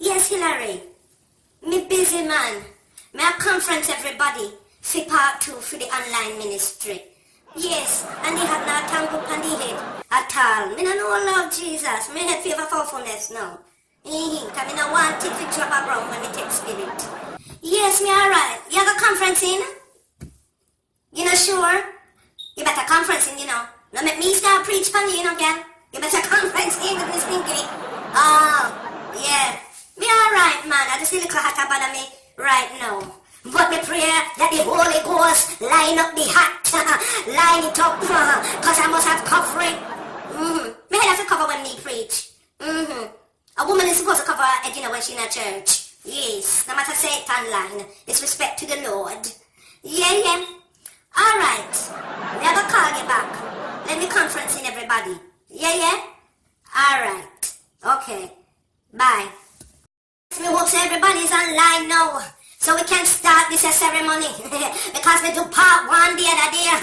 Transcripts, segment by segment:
Yes, Hillary. Me busy man. Me a conference everybody for part 2 for the online ministry. Yes, and they have not tangled on the head at all. Me no know Lord Jesus. Me head favor faithfulness now. Cause me no want it to drop around when me take spirit. Yes, me alright. You have a conference in? You not sure? You better conference in, you know. No make me start preach for you, know, girl. You better conference in with Miss Pinky. Oh, yeah. Me alright, man. I just feel a little hot about me right now. But me pray that the Holy Ghost line up the hat. Line it up. Cause I must have covering. Me head have to cover when me preach. A woman is supposed to cover her head, you know, when she in a church. Yes. No matter say it online. It's respect to the Lord. Yeah. Alright. Me have to call you back. Let me conference in everybody. Yeah. Alright. Okay. Bye. We hope so everybody's online now, so we can start this ceremony. Because we do part 1 the other day,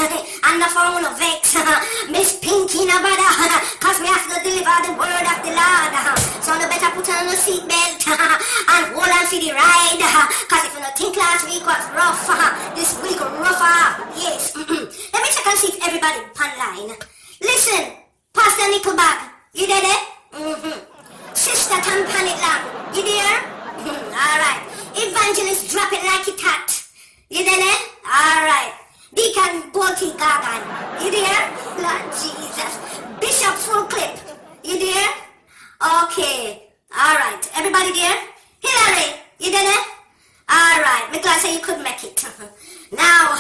and the phone of vex. Miss Pinky no brother, cause we have to deliver the word of the Lord. So no better put on a seatbelt and hold on for the ride. Cause if you don't think last week was rough, this week rougher. Yes. Let me check and see if everybody online. Listen, Pastor Nickelback, you did it? Sister Tampanic Lamb, you there? Alright. Evangelist, drop it like it hot. You there? Alright. Deacon Bolty Gagan, you there? Lord Jesus. Bishop Full Clip, you there? Okay. Alright. Everybody there? Hillary, you there? Alright. Me glad say you could make it. Now,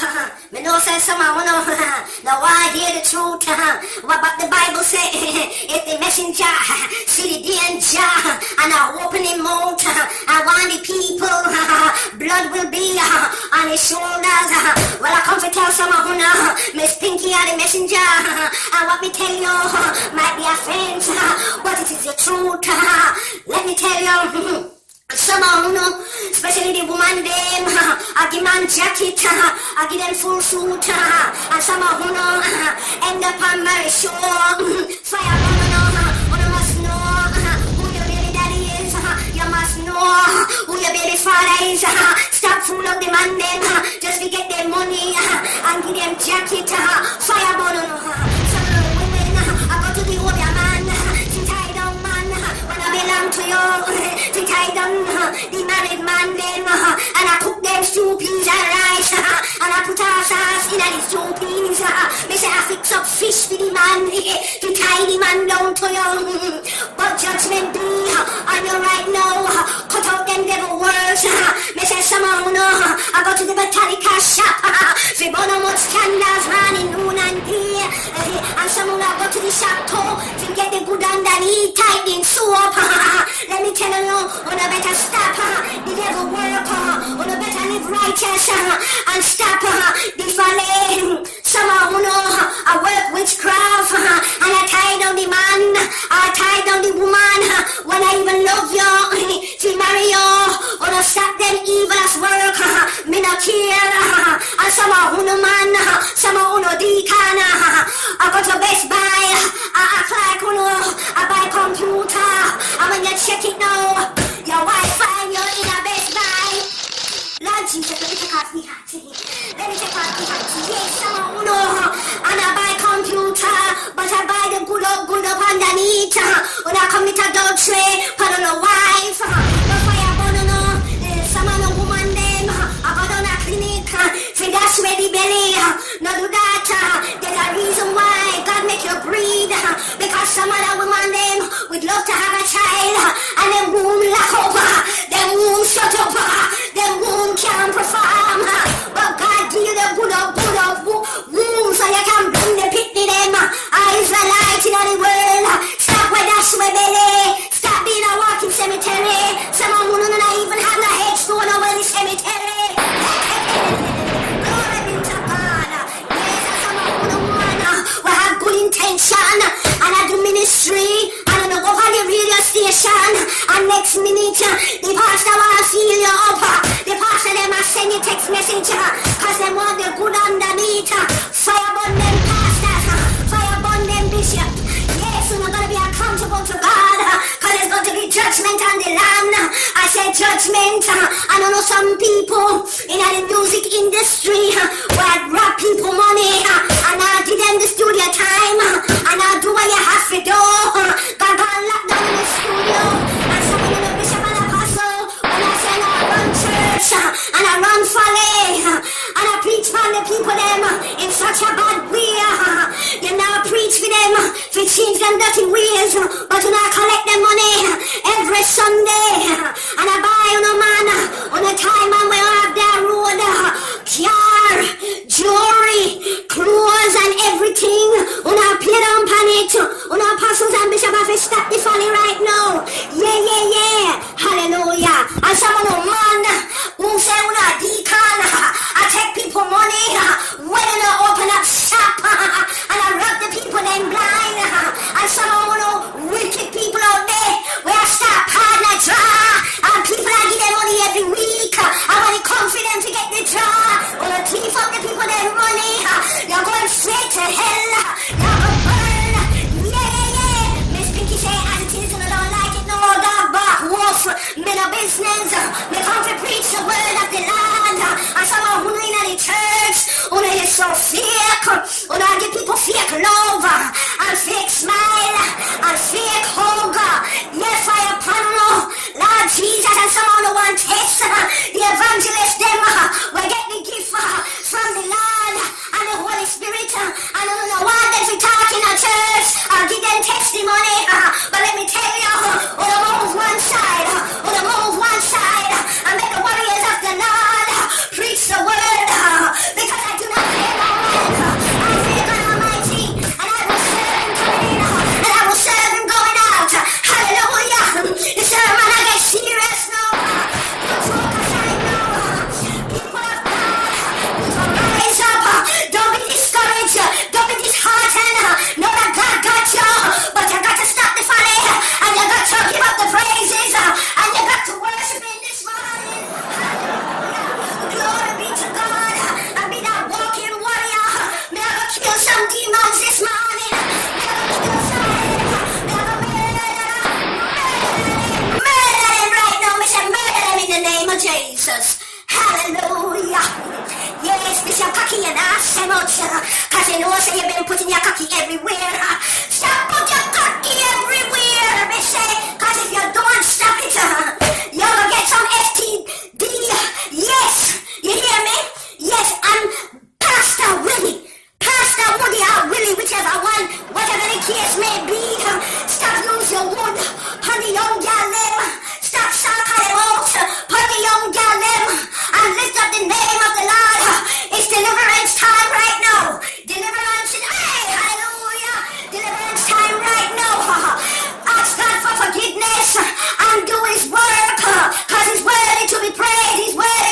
me know say someone know why hear the truth. What the Bible say? If the messenger see the danger and I open him mouth, I want the people blood will be on his shoulders. Well, I come to tell someone who know Miss Pinky are the messenger, and what me tell you might be offense, but it is the truth. Let me tell you. Somehow, you know, especially the woman them, I give man jacket, I give them full suit, and somehow, you know, end up on marriage show. Fire, you must know who your baby daddy is, you must know who your baby father is. Stop fool up the man them, just to get their money, and give them jacket. Fire, some of the women, I go to the older man, since I don't man, when I belong to you. I done the married man them, and I cook them stew peas and rice, and I put our sauce in the stew peas. Me say I fix up fish for the man, to tie the man down to you. But judgment be on you right now. Cut out them devil words. Me say somehow no, I go to the Metallica shop. For burn much candles morning, noon and day. And someone I go to the shop too, to get the good underneath tight in soap. Let me tell you. Una better stop the devil work, una better live righteous and stop the falling. Somehow, you know, I work witchcraft and I tie down the man, I tie down the woman. When I even love you, to marry you, una stop them evil's work. Me no care. And somehow, you know, man, somehow, you know, deacon. I go to Best Buy, I act like, you know, I buy computer, and when you check it now, your Wi-Fi, you're in a Best Buy. Lord Jesus, let me check out the hat. Let me check out the hat. Yes, someone know. And I buy computer, but I buy the good up underneath. When I commit adultery, put on a wife. But fire burn on someone a woman them. I go down a clinic. So that's where the belly. No do that. There's a reason why God make you breathe. Because some other woman them would love to have a child. And them womb lock up. Them womb shut up. Them womb can't perform. But God give you the good of womb so you can bring the picnic them. Israelite in the world. Stop with that sweat belly. Stop being a walking cemetery. Someone who don't even have a headstone over the cemetery. Glory be to God. Yes, someone who don't will have good intention. And I do ministry. And I don't go on the radio station. And next minute, the pastor will feel you up. The pastor them will send you text message. Cause they want the good underneath. Fire burn them pastors. Fire burn them bishop. Yes, we're not going to be accountable to God. Cause there's going to be judgment on the land. say judgment. I don't know some people in the music industry where rob people money and I give them the studio time and I do what you have to do. God got locked down in the studio and some of the bishop and apostle when I say I run church and I run folly and I preach for the people them in such a bad way. You now preach for them to change them dirty ways, but you not collect them money every Sunday and I buy on a man on a time and we have their road car, jewelry, clothes and everything. Una pay down pan it. Una apostles and bishop have to stop the folly right now. Yeah. Hallelujah. And someone who man who say una deacon I take people money when I open up shop and I rob the people then blind and someone who wicked people out there where I start partner draw and people I give them money every week and when it comes for them to get the draw or the thief of the people their money you're going straight to hell, you're going to burn. Yeah. Miss Pinky say as it is and I don't like it no dog bark wolf me no business me come to preach the word of the Lord and someone who in the church who is so fake who give people fake love and fake smile and fake hug. Yes, fire panel Lord Jesus and someone who want test the evangelist them will get the gift from the Lord and the Holy Spirit and I don't know why them to talk in a church or give them testimony but let me tell you move one side and make the warriors of the Lord preach the word because I do not fear no man. I fear God Almighty and I will serve him coming in and I will serve him going out. Hallelujah. The sermon I get serious now. Don't focus right now. People of God, rise up. Don't be discouraged. Don't be disheartened. Know that God got you, but you got to stop the folly and you got to give up the praises and you got to worship him this morning. Glory be to God. And be that walking warrior. May I go kill some demons this morning. May I go kill some. May I go murder them right now. We should murder them in the name of Jesus. Hallelujah. Yes, Bishop Cocky and I say much because you know say you've been putting your cocky everywhere. Stop put your cocky everywhere, me say, because if you don't stop it, you're going to get some STD. Yes, you hear me? Yes, I'm Pastor Willie, or Willie, whichever one, whatever the case may be. Stop use your wood on the young girl them. Stop sucking them out on the young girl them and lift up the name of the Lord. It's deliverance time right now. Deliverance in hallelujah. Deliverance time right now. Ask God for forgiveness and do his work because he's worthy to be praised. He's worthy.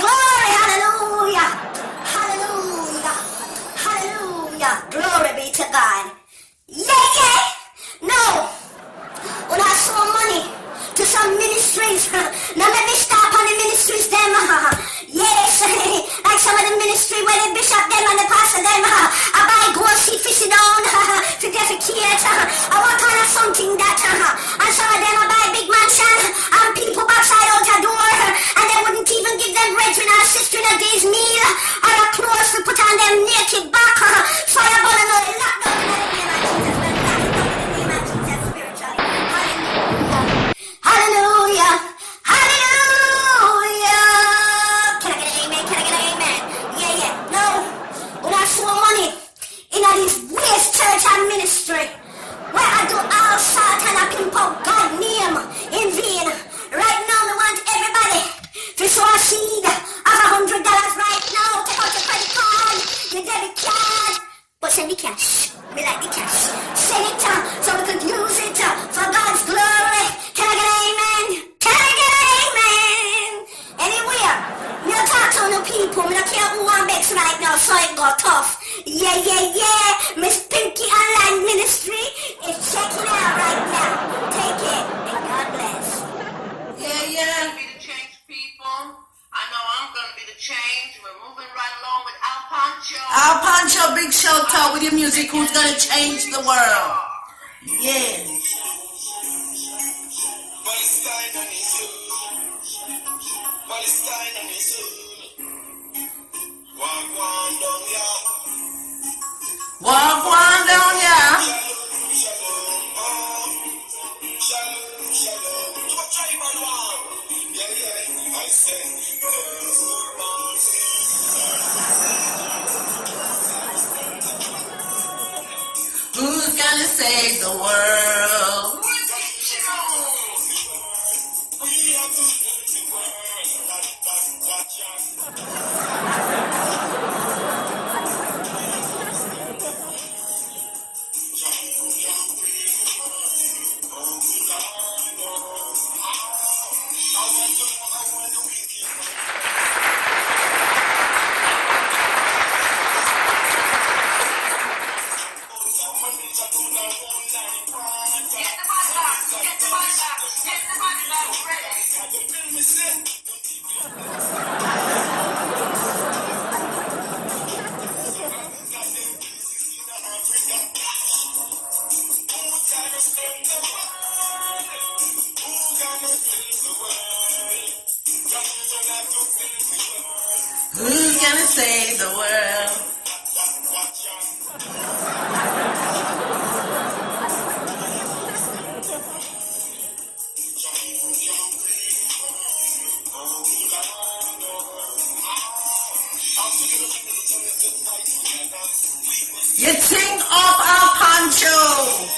Glory, hallelujah. Glory be to God. Yeah. No. When I saw money to some ministries, now let me stop on the ministries them. Yes, like some of the ministry where the bishop them and the pastor them, I buy gold seed fishing on to defecate. I want kind of something that, and some of them I buy big mansion and people backside out a door and they wouldn't even give them brethren or sister in a day's meal or a clothes to put on them naked back. Fire burn and all lockdown in the name of Jesus. Spiritually. Hallelujah. Can I get an amen? Yeah. No. When I saw money in this waste church and ministry where I do all sort and I pimp out God's name in vain. Right now I want everybody to sow a seed of $100 right now. Take out your credit card, your debit card, but send the cash. We like the cash. Send it so we could use it for God's glory. Can I get an amen? Anywhere. Me don't talk to no people. Me don't care who one makes right now so it go tough. Yeah. Miss Pinky Online Ministry is checking out right now. Take it and God bless. Yeah. Be the change people. I know I'm gonna be the change. We're moving right along with Al Pancho. Al Pancho, big show talk with your music. Who's gonna change the world? Yeah. save the world? Who's gonna save the world? You think of our poncho.